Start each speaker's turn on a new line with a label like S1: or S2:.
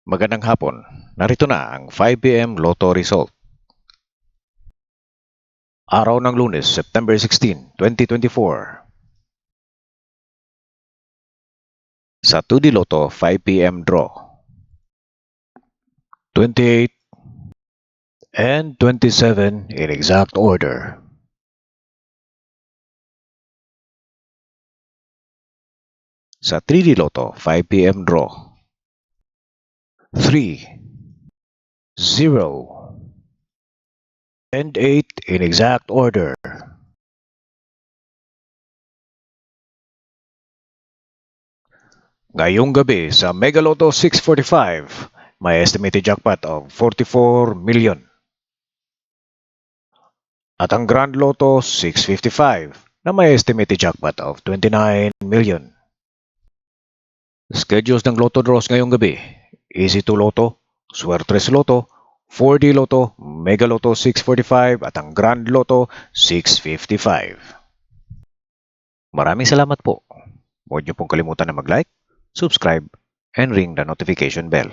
S1: Magandang hapon. Narito na ang 5 p.m. Lotto result. Araw ng Lunes, September 16, 2024. Sa 2D Lotto 5 p.m. draw. 28 and 27 in exact order. Sa 3D Lotto 5 p.m. draw. 3, 0, and 8 in exact order. Ngayong gabi sa Mega Lotto 645, may estimated jackpot of 44 million. At ang Grand Lotto 655 na may estimated jackpot of 29 million. Schedules ng Lotto draws ngayong gabi: Easy 2 Lotto, Suertres Lotto, 4D Lotto, Mega Lotto 645 at ang Grand Lotto 655. Maraming salamat po. Huwag niyo pong kalimutan na mag-like, subscribe, and ring the notification bell.